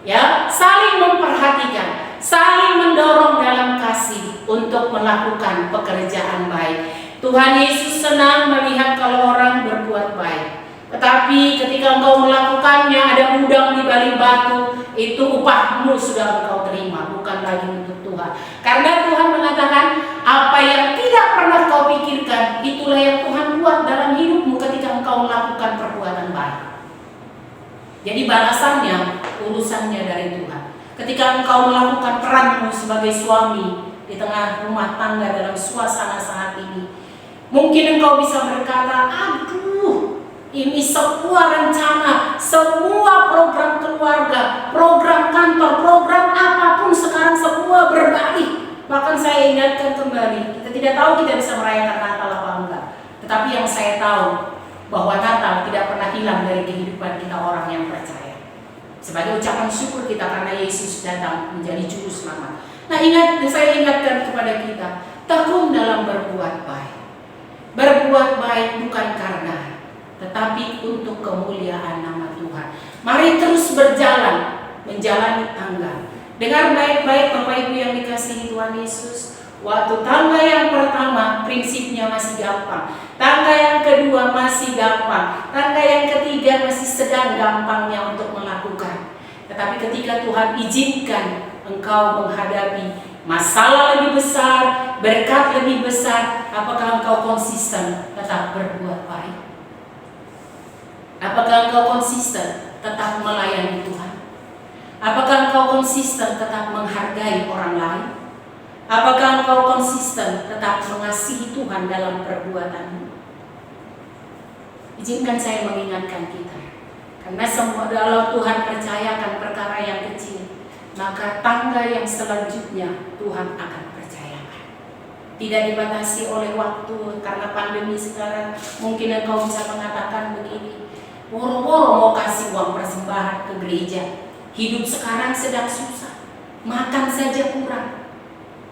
ya, saling memperhatikan, saling mendorong dalam kasih untuk melakukan pekerjaan baik. Tuhan Yesus senang melihat kalau orang berbuat baik. Tetapi ketika engkau melakukannya, ada udang di balik batu, itu upahmu sudah engkau terima, bukan lagi untuk Tuhan. Karena Tuhan mengatakan, apa yang tidak pernah kau pikirkan, itulah yang Tuhan buat dalam hidupmu ketika engkau melakukan perbuatan baik. Jadi balasannya, urusannya dari Tuhan. Ketika engkau melakukan peranmu sebagai suami di tengah rumah tangga dalam suasana saat ini, mungkin engkau bisa berkata, aduh, ini semua rencana, semua program keluarga, program kantor, program apapun sekarang semua berbalik. Bahkan saya ingatkan kembali, kita tidak tahu kita bisa merayakan Natal apa enggak. Tetapi yang saya tahu, bahwa Natal tidak pernah hilang dari kehidupan kita orang yang percaya. Sebagai ucapan syukur kita karena Yesus datang menjadi juru selamat. Nah, saya ingatkan kepada kita, tekun dalam berbuat baik. Berbuat baik bukan karena, tetapi untuk kemuliaan nama Tuhan. Mari terus berjalan, menjalani tangga. Dengar baik-baik Bapak Ibu yang dikasihi Tuhan Yesus. Waktu tangga yang pertama prinsipnya masih gampang, tangga yang kedua masih gampang, tangga yang ketiga masih sedang gampangnya untuk melakukan. Tetapi ketika Tuhan izinkan engkau menghadapi masalah lebih besar, berkat lebih besar, apakah engkau konsisten tetap berbuat baik? Apakah engkau konsisten tetap melayani Tuhan? Apakah engkau konsisten tetap menghargai orang lain? Apakah engkau konsisten tetap mengasihi Tuhan dalam perbuatanmu? Izinkan saya mengingatkan kita, karena semua kalau Tuhan percayakan perkara yang kecil, maka tangga yang selanjutnya Tuhan akan percayakan. Tidak dibatasi oleh waktu, karena pandemi sekarang mungkin engkau bisa mengatakan begini, woro-woro mau kasih uang persembahan ke gereja, hidup sekarang sedang susah, makan saja kurang.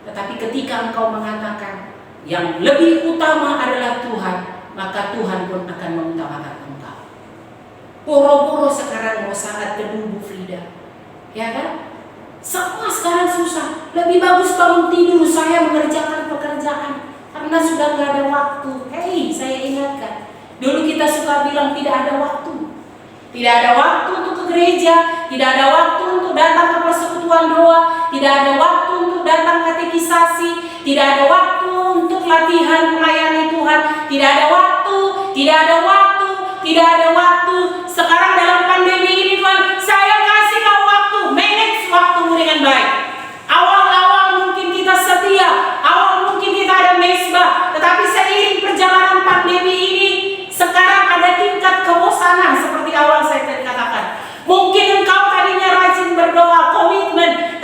Tetapi ketika engkau mengatakan yang lebih utama adalah Tuhan, maka Tuhan pun akan mengutamakan engkau. Poro-poro sekarang mau saat teduh Bu Frida, ya kan? Semua sekarang susah. Lebih bagus bangun tidur saya mengerjakan pekerjaan karena sudah nggak ada waktu. Hei, saya ingatkan, dulu kita suka bilang tidak ada waktu. Tidak ada waktu untuk ke gereja, tidak ada waktu untuk datang ke persekutuan doa, tidak ada waktu untuk datang katekisasi, tidak ada waktu untuk latihan melayani Tuhan, tidak ada waktu, tidak ada waktu, tidak ada waktu. Sekarang dalam pandemi ini Tuhan, saya kasih kau waktu, manage waktumu dengan baik. Awal-awal mungkin kita setia, awal mungkin kita ada mesbah, tetapi seiring perjalanan pandemi ini, sekarang ada tingkat kebosanan seperti awal saya tadi katakan. Mungkin engkau tadinya rajin berdoa, komitmen,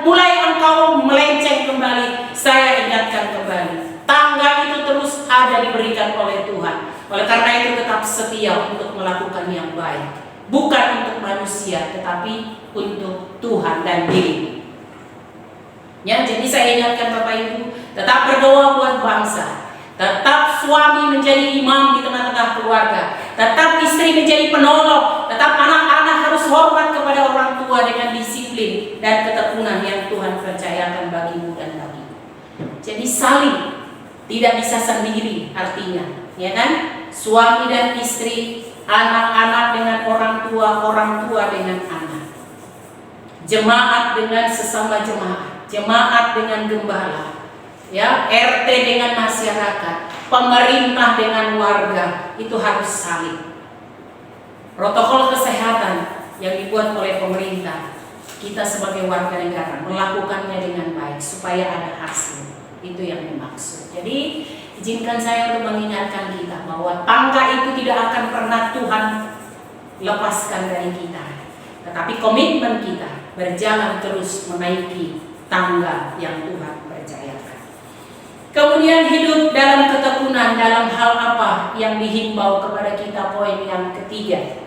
mulai engkau melenceng kembali, saya ingatkan kembali. Tangga itu terus ada diberikan oleh Tuhan. Oleh karena itu tetap setia untuk melakukan yang baik. Bukan untuk manusia, tetapi untuk Tuhan dan diri. Ya, jadi saya ingatkan Bapak Ibu, tetap berdoa buat bangsa. Tetap suami menjadi imam di tengah-tengah keluarga. Tetap istri menjadi penolong. Tetap anak-anak harus hormat kepada orang tua dengan disiplin dan ketekunan yang Tuhan percayakan bagimu dan bagimu. Jadi saling, tidak bisa sendiri artinya, ya kan? Suami dan istri, anak-anak dengan orang tua dengan anak. Jemaat dengan sesama jemaat dengan gembala. Ya, RT dengan masyarakat, pemerintah dengan warga, itu harus saling. Protokol kesehatan yang dibuat oleh pemerintah, kita sebagai warga negara melakukannya dengan baik supaya ada hasil. Itu yang dimaksud. Jadi izinkan saya untuk mengingatkan kita bahwa tangga itu tidak akan pernah Tuhan lepaskan dari kita. Tetapi komitmen kita berjalan terus menaiki tangga yang Tuhan percayakan. Kemudian hidup dalam ketekunan dalam hal apa yang dihimbau kepada kita, poin yang ketiga.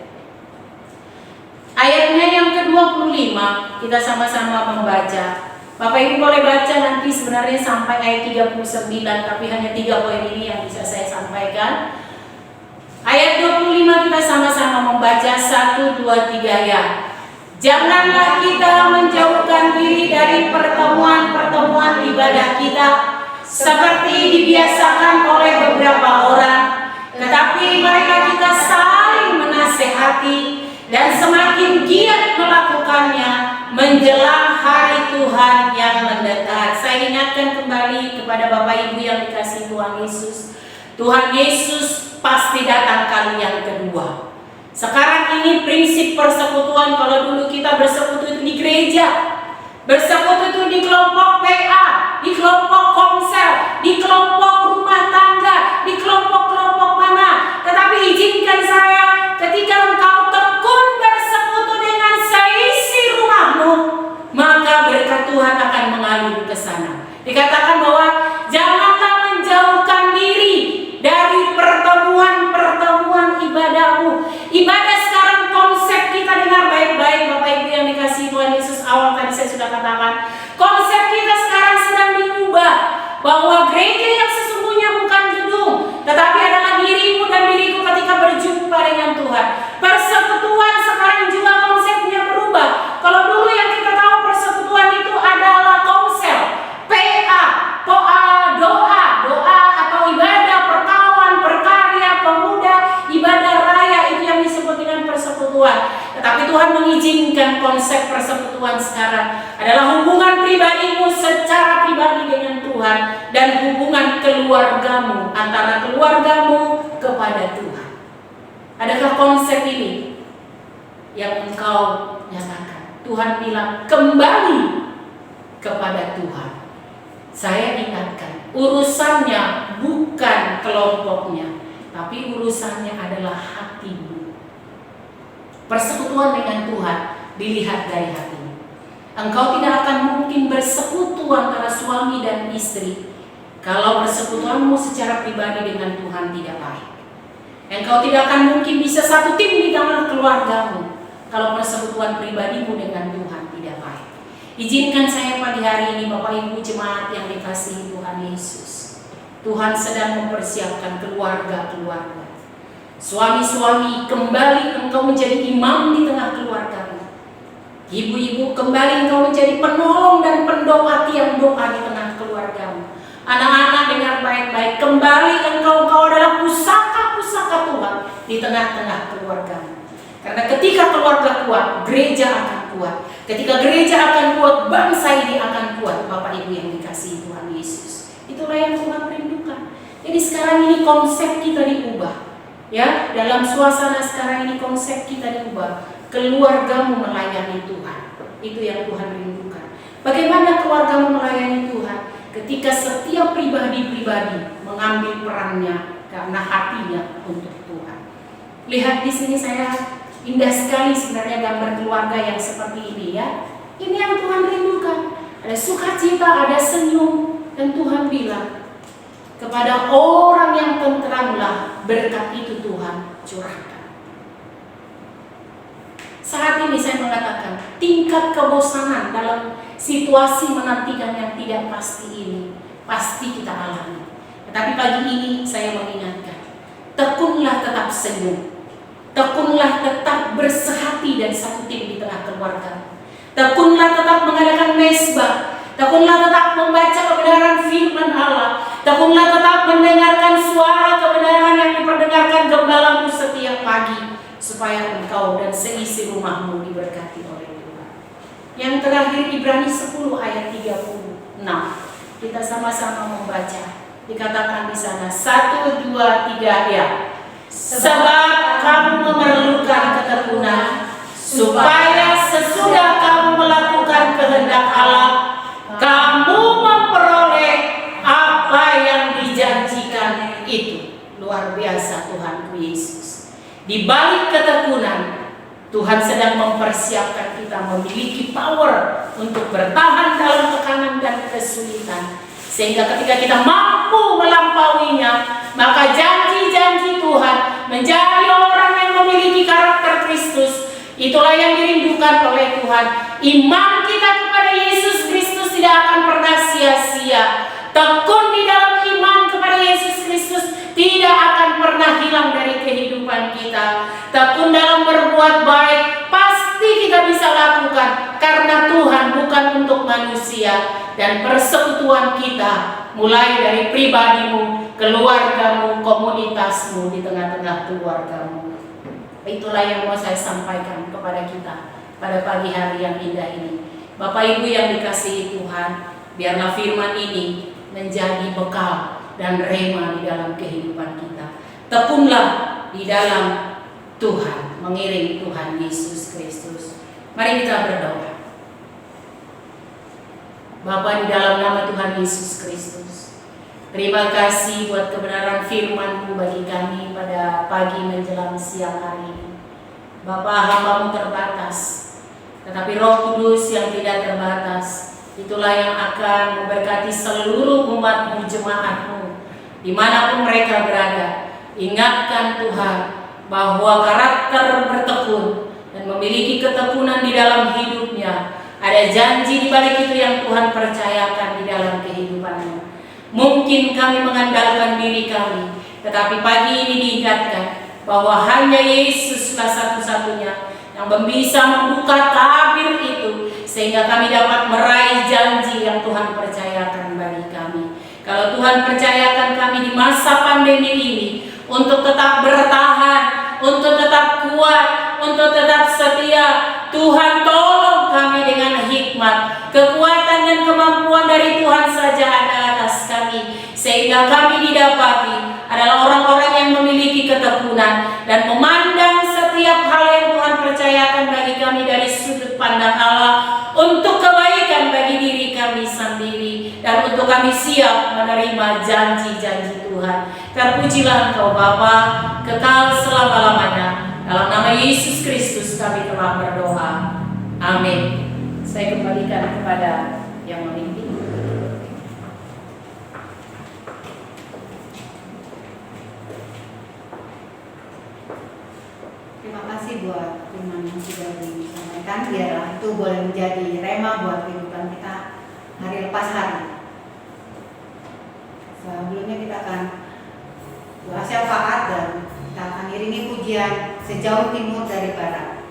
Ayatnya yang ke-25 kita sama-sama membaca. Bapak Ibu boleh baca nanti sebenarnya sampai ayat 39, tapi hanya 3 poin ini yang bisa saya sampaikan. Ayat 25 kita sama-sama membaca 1, 2, 3 ya. Janganlah kita menjauhkan diri dari pertemuan-pertemuan ibadah kita seperti dibiasakan oleh beberapa orang, tetapi marilah kita saling menasehati dan semakin giat melakukannya menjelang hari Tuhan yang mendekat. Saya ingatkan kembali kepada Bapak Ibu yang dikasihi Tuhan Yesus. Tuhan Yesus pasti datang kali yang kedua. Sekarang ini prinsip persekutuan, kalau dulu kita bersekutu itu di gereja, bersekutu itu di kelompok PA, di kelompok komsel, di kelompok rumah tangga, di kelompok-kelompok mana. Tetapi izinkan saya, ketika engkau tekun bersekutu dengan seisi rumahmu, maka berkat Tuhan akan mengalir ke sana. Dikatakan bahwa janganlah menjauhkan diri dari pertemuan-pertemuan ibadahmu. Ibadah sekarang konsep kita dengar baik-baik Bapak Ibu yang dikasihi Tuhan Yesus. Awal tadi saya sudah katakan, konsep kita sekarang sedang diubah, bahwa gereja yang sesungguhnya bukan gedung, tetapi adalah dirimu dan diriku ketika berjumpa dengan Tuhan. Persekutuan sekarang juga konsepnya berubah. Kalau dulu yang kita tahu persekutuan itu adalah komsel, PA, doa atau ibadah perkawan, perkarya, pemuda, ibadah raya, itu yang disebut dengan persekutuan. Tetapi Tuhan mengizinkan konsep persekutuan sekarang adalah hubungan pribadimu secara pribadi dengan Tuhan dan hubungan keluargamu, antara keluargamu kepada Tuhan. Adakah konsep ini yang engkau nyatakan? Tuhan bilang kembali kepada Tuhan. Saya ingatkan, urusannya bukan kelompoknya, tapi urusannya adalah hatimu. Persekutuan dengan Tuhan dilihat dari hatimu. Engkau tidak akan mungkin bersekutu antara suami dan istri kalau persekutuanmu secara pribadi dengan Tuhan tidak baik. Engkau tidak akan mungkin bisa satu tim di dalam keluargamu kalau persekutuan pribadimu dengan Tuhan tidak baik. Izinkan saya pagi hari ini Bapak Ibu jemaat yang dikasihi Tuhan Yesus, Tuhan sedang mempersiapkan keluarga-keluarga. Suami-suami, kembali engkau menjadi imam di tengah keluargamu. Ibu-ibu, kembali engkau menjadi penolong dan pendoa tiang doa di tengah keluargamu. Anak-anak, dengar baik-baik, kembali engkau adalah pusaka-pusaka Tuhan di tengah-tengah keluargamu. Karena ketika keluarga kuat, gereja akan kuat. Ketika gereja akan kuat, bangsa ini akan kuat. Bapak Ibu yang dikasihi Tuhan Yesus, itulah yang Tuhan rindukan. Jadi sekarang ini konsep kita diubah. Ya, dalam suasana sekarang ini konsep kita diubah. Keluargamu melayani Tuhan, itu yang Tuhan rindukan. Bagaimana keluargamu melayani Tuhan? Ketika setiap pribadi-pribadi mengambil perannya karena hatinya untuk Tuhan. Lihat di sini saya indah sekali sebenarnya gambar keluarga yang seperti ini ya. Ini yang Tuhan rindukan. ada sukacita, ada senyum. Dan Tuhan bilang, kepada orang yang tenteramlah berkat itu Tuhan curahkan. Saat ini saya mengatakan, tingkat kebosanan dalam situasi menantikan yang tidak pasti ini pasti kita alami. Tetapi pagi ini saya mengingatkan, tekunlah tetap senyum, tekunlah tetap bersehati dan satu tim di tengah keluarga, tekunlah tetap mengadakan mesbah, tekunlah tetap membaca kebenaran firman Allah, tekunlah tetap mendengarkan suara kebenaran yang diperdengarkan gembalamu setiap pagi, supaya engkau dan seisi rumahmu diberkati oleh Tuhan. Yang terakhir Ibrani 10 ayat 36. Kita sama-sama membaca. Dikatakan di sana 1, 2, 3 ya. Sebab kamu memerlukan ketekunan, supaya sesudah kamu melakukan kehendak Allah, kamu memperoleh apa yang dijanjikan itu. Luar biasa Tuhan Yesus. Di balik ketekunan, Tuhan sedang mempersiapkan kita memiliki power untuk bertahan dalam tekanan dan kesulitan. Sehingga ketika kita mampu melampauinya, maka janji-janji Tuhan menjadi orang yang memiliki karakter Kristus. Itulah yang dirindukan oleh Tuhan. Iman kita kepada Yesus Kristus tidak akan pernah sia-sia. Tekun di dalam iman kepada Yesus Kristus tidak akan pernah hilang dari kehidupan kita. Tekun dalam berbuat baik pasti kita bisa lakukan, karena Tuhan bukan untuk manusia. Dan persekutuan kita mulai dari pribadimu, keluargamu, komunitasmu, di tengah-tengah keluargamu. Itulah yang mau saya sampaikan kepada kita pada pagi hari yang indah ini. Bapak Ibu yang dikasihi Tuhan, biarlah firman ini menjadi bekal dan rema di dalam kehidupan kita. Tekunlah di dalam Tuhan, mengiring Tuhan Yesus Kristus. Mari kita berdoa. Bapa, di dalam nama Tuhan Yesus Kristus, terima kasih buat kebenaran firman-Mu bagi kami pada pagi menjelang siang hari ini. Bapa, hamba-Mu terbatas, tetapi Roh Kudus yang tidak terbatas, itulah yang akan memberkati seluruh umat-Mu, jemaat-Mu, dimanapun mereka berada. Ingatkan Tuhan bahwa karakter bertekun dan memiliki ketekunan di dalam hidupnya, ada janji di balik itu yang Tuhan percayakan di dalam kehidupannya. Mungkin kami mengandalkan diri kami, tetapi pagi ini diingatkan bahwa hanya Yesuslah satu-satunya yang bisa membuka tabir itu, sehingga kami dapat meraih janji yang Tuhan percayakan bagi kami. Kalau Tuhan percayakan kami di masa pandemi ini untuk tetap bertahan, untuk tetap kuat, untuk tetap setia, Tuhan tolong kami dengan hikmat. Kekuatan dan kemampuan dari Tuhan saja ada atas kami, sehingga kami didapati adalah orang-orang yang memiliki ketekunan dan memandang setiap hal yang Tuhan percayakan bagi kami dari sudut pandang Allah, untuk kebaikan bagi diri kami sendiri dan untuk kami siap menerima janji-janji Tuhan. Terpujilah Engkau Bapa, kekal selama-lamanya. Dalam nama Yesus Kristus kami telah berdoa. Amin. Saya kembalikan kepada yang memimpin. Terima kasih buat firman yang sudah disampaikan. Biarlah itu boleh menjadi rema buat kehidupan kita hari lepas hari. Sebelumnya kita akan doa syafaat dan kita akan iringi pujian sejauh timur dari barat.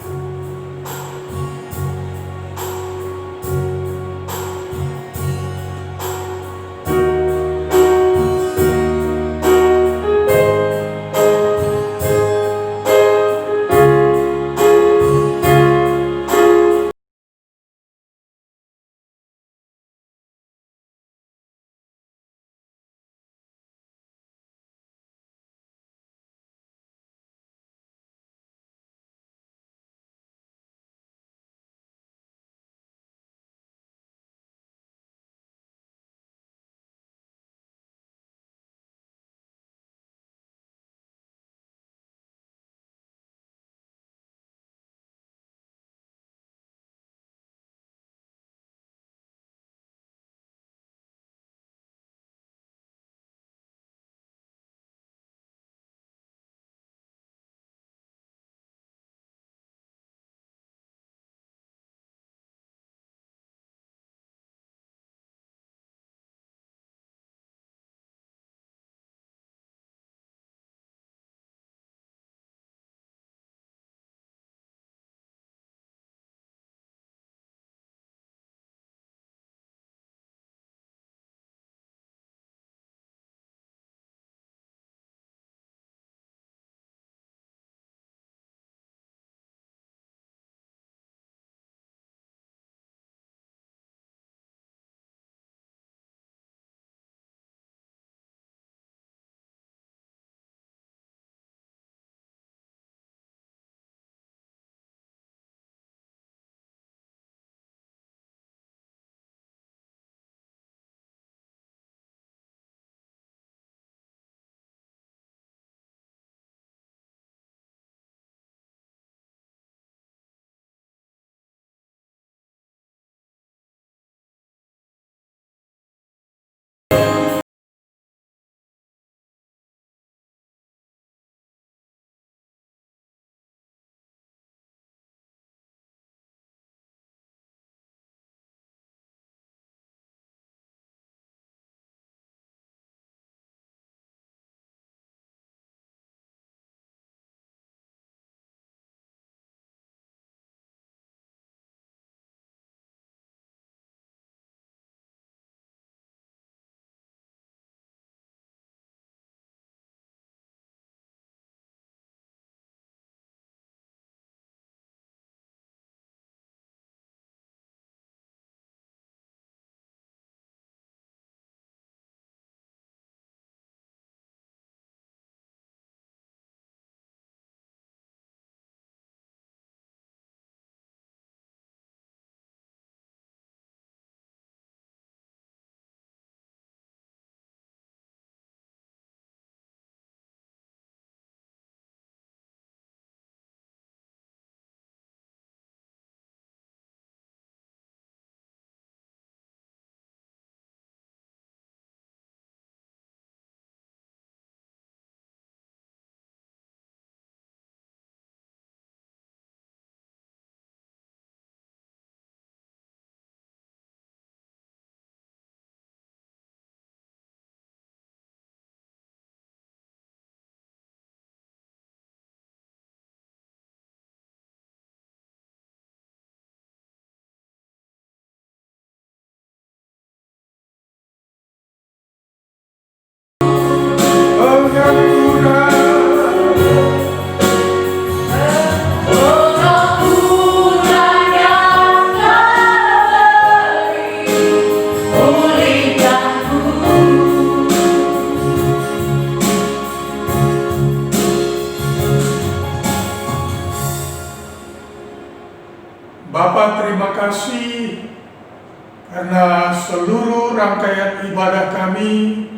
karena seluruh rangkaian ibadah kami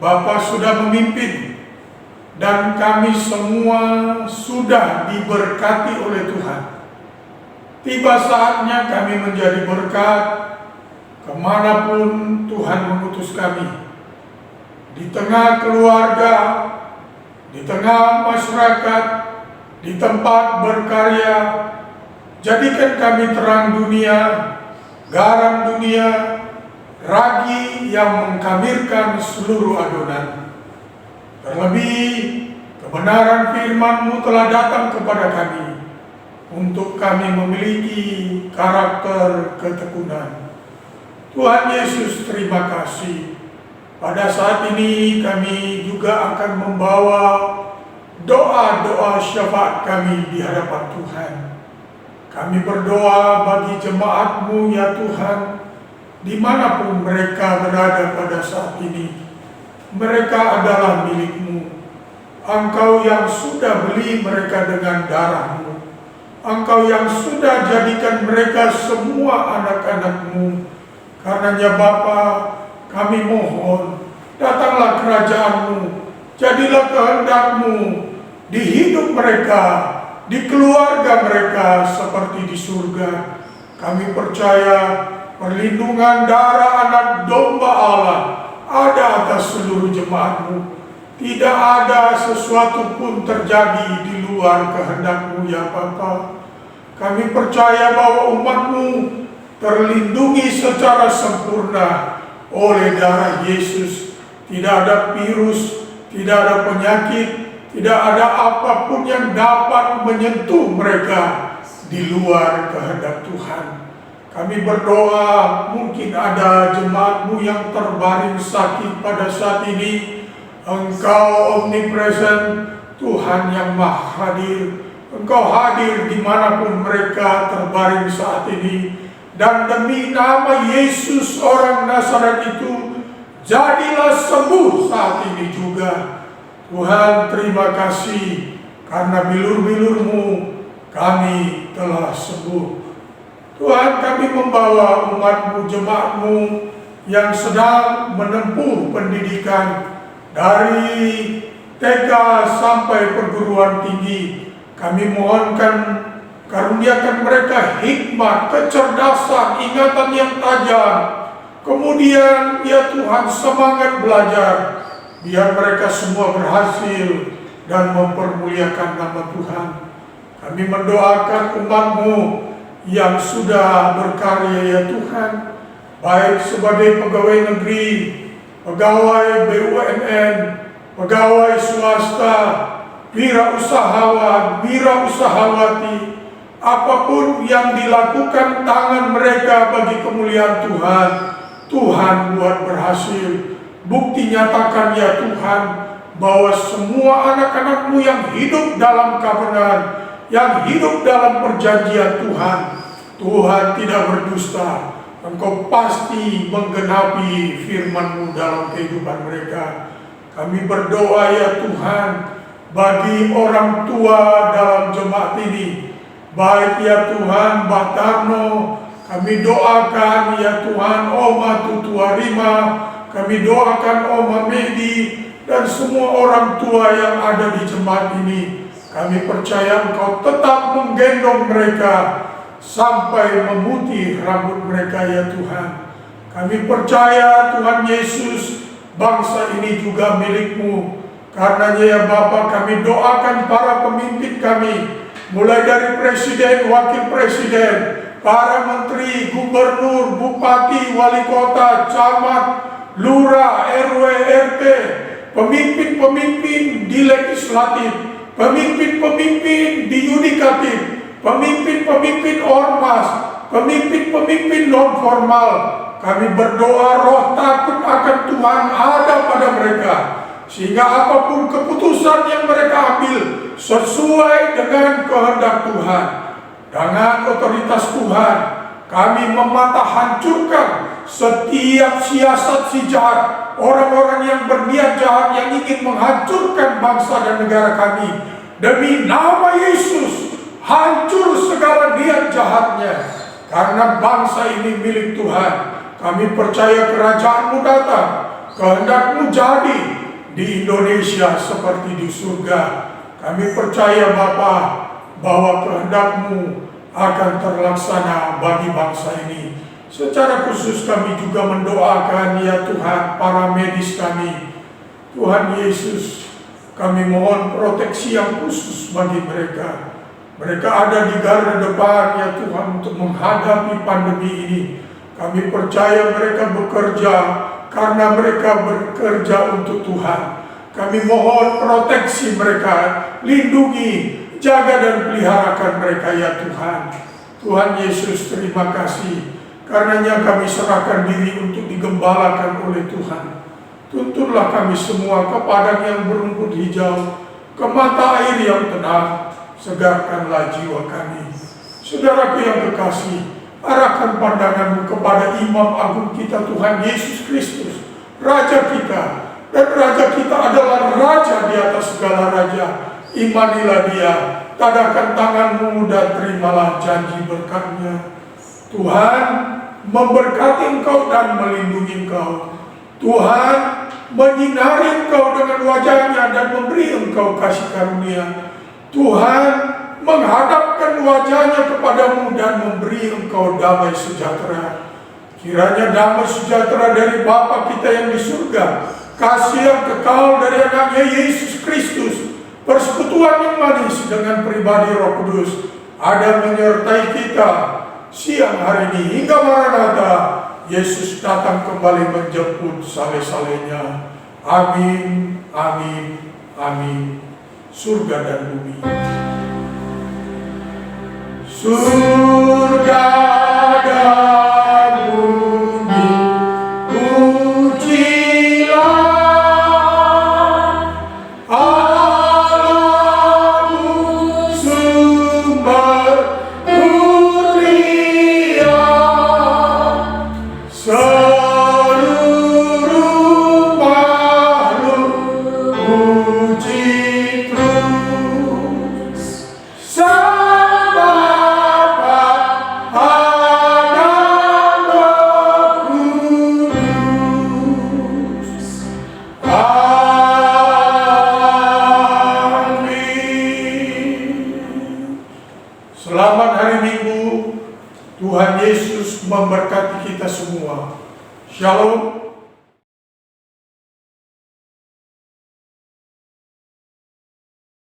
Bapa sudah memimpin dan kami semua sudah diberkati oleh Tuhan. Tiba saatnya kami menjadi berkat kemanapun Tuhan mengutus kami. Di tengah keluarga, di tengah masyarakat, di tempat berkarya, jadikan kami terang dunia, garam dunia, ragi yang mengkamirkan seluruh adonan. Terlebih, kebenaran firman-Mu telah datang kepada kami untuk kami memiliki karakter ketekunan. Tuhan Yesus, terima kasih. Pada saat ini kami juga akan membawa doa-doa syafaat kami di hadapan Tuhan. Kami berdoa bagi jemaat-Mu ya Tuhan, dimanapun mereka berada pada saat ini. Mereka adalah milik-Mu. Engkau yang sudah beli mereka dengan darah-Mu. Engkau yang sudah jadikan mereka semua anak-anak-Mu. Karenanya Bapa, kami mohon, datanglah kerajaan-Mu, jadilah kehendak-Mu di hidup mereka, di keluarga mereka seperti di surga. Kami percaya perlindungan darah anak domba Allah ada atas seluruh jemaat-Mu. Tidak ada sesuatu pun terjadi di luar kehendak-Mu ya Bapa. Kami percaya bahwa umat-Mu terlindungi secara sempurna oleh darah Yesus. Tidak ada virus, tidak ada penyakit, tidak ada apapun yang dapat menyentuh mereka di luar kehendak Tuhan. Kami berdoa, mungkin ada jemaat-Mu yang terbaring sakit pada saat ini. Engkau omnipresent, Tuhan yang maha hadir. Engkau hadir dimanapun mereka terbaring saat ini. Dan demi nama Yesus orang Nazaret itu, jadilah sembuh saat ini juga. Tuhan, terima kasih karena bilur-bilur-Mu kami telah sembuh. Tuhan, kami membawa umat-Mu, jemaat-Mu yang sedang menempuh pendidikan dari TK sampai perguruan tinggi. Kami mohonkan karuniakan mereka hikmat, kecerdasan, ingatan yang tajam. Kemudian ya Tuhan, semangat belajar. Biar mereka semua berhasil dan mempermuliakan nama Tuhan. Kami mendoakan umat-Mu yang sudah berkarya ya Tuhan, baik sebagai pegawai negeri, pegawai BUMN, pegawai swasta, wirausahawan, wirausahawati, apapun yang dilakukan tangan mereka bagi kemuliaan Tuhan, Tuhan buat berhasil. Bukti nyatakan ya Tuhan, bahwa semua anak-anak-Mu yang hidup dalam covenant, yang hidup dalam perjanjian Tuhan, Tuhan tidak berdusta. Engkau pasti menggenapi firman-Mu dalam kehidupan mereka. Kami berdoa ya Tuhan, bagi orang tua dalam jemaat ini, baik ya Tuhan Mbak Tarno, kami doakan ya Tuhan Oma Tutua Rima, kami doakan Oma Medi, dan semua orang tua yang ada di jemaat ini. Kami percaya Engkau tetap menggendong mereka sampai memutih rambut mereka ya Tuhan. Kami percaya Tuhan Yesus, bangsa ini juga milik-Mu. Karenanya ya Bapa, kami doakan para pemimpin kami, mulai dari presiden, wakil presiden, para menteri, gubernur, bupati, wali kota, camat, lurah, RW, RT, pemimpin-pemimpin di legislatif, pemimpin-pemimpin di yudikatif, pemimpin-pemimpin ormas, pemimpin-pemimpin non formal. Kami berdoa roh takut akan Tuhan ada pada mereka, sehingga apapun keputusan yang mereka ambil sesuai dengan kehendak Tuhan, dengan otoritas Tuhan. Kami mematah hancurkan setiap siasat si jahat, orang-orang yang berniat jahat yang ingin menghancurkan bangsa dan negara kami. Demi nama Yesus, hancur segala niat jahatnya. Karena bangsa ini milik Tuhan, kami percaya kerajaan-Mu datang, kehendak-Mu jadi di Indonesia seperti di surga. Kami percaya Bapa bahwa kehendak-Mu akan terlaksana bagi bangsa ini. Secara khusus kami juga mendoakan ya Tuhan para medis kami. Tuhan Yesus, kami mohon proteksi yang khusus bagi mereka. Mereka ada di garda depan ya Tuhan untuk menghadapi pandemi ini. Kami percaya mereka bekerja karena mereka bekerja untuk Tuhan. Kami mohon proteksi mereka, lindungi, jaga dan peliharakan mereka ya Tuhan. Tuhan Yesus, terima kasih. Karenanya kami serahkan diri untuk digembalakan oleh Tuhan. Tuntunlah kami semua ke padang yang berumput hijau, ke mata air yang tenang. Segarkanlah jiwa kami. Saudaraku yang kekasih, arahkan pandanganmu kepada Imam Agung kita Tuhan Yesus Kristus, Raja kita. Dan Raja kita adalah Raja di atas segala Raja. Imanilah Dia, tadahkan tanganmu dan terimalah janji berkat-Nya. Tuhan memberkati engkau dan melindungi engkau. Tuhan menyinari engkau dengan wajah-Nya dan memberi engkau kasih karunia. Tuhan menghadapkan wajah-Nya kepadamu dan memberi engkau damai sejahtera. Kiranya damai sejahtera dari Bapa kita yang di surga, kasih yang kekal dari anaknya Yesus Kristus, persekutuan yang manis dengan pribadi Roh Kudus ada menyertai kita siang hari ini hingga Maranatha Yesus datang kembali menjemput saleh-salehnya. Amin, amin, amin. Surga dan bumi. Surga dan bumi, pujilah Allahmu sumber mulia. Seluruh makhluk puji Selamat hari Minggu. Tuhan Yesus memberkati kita semua. Shalom.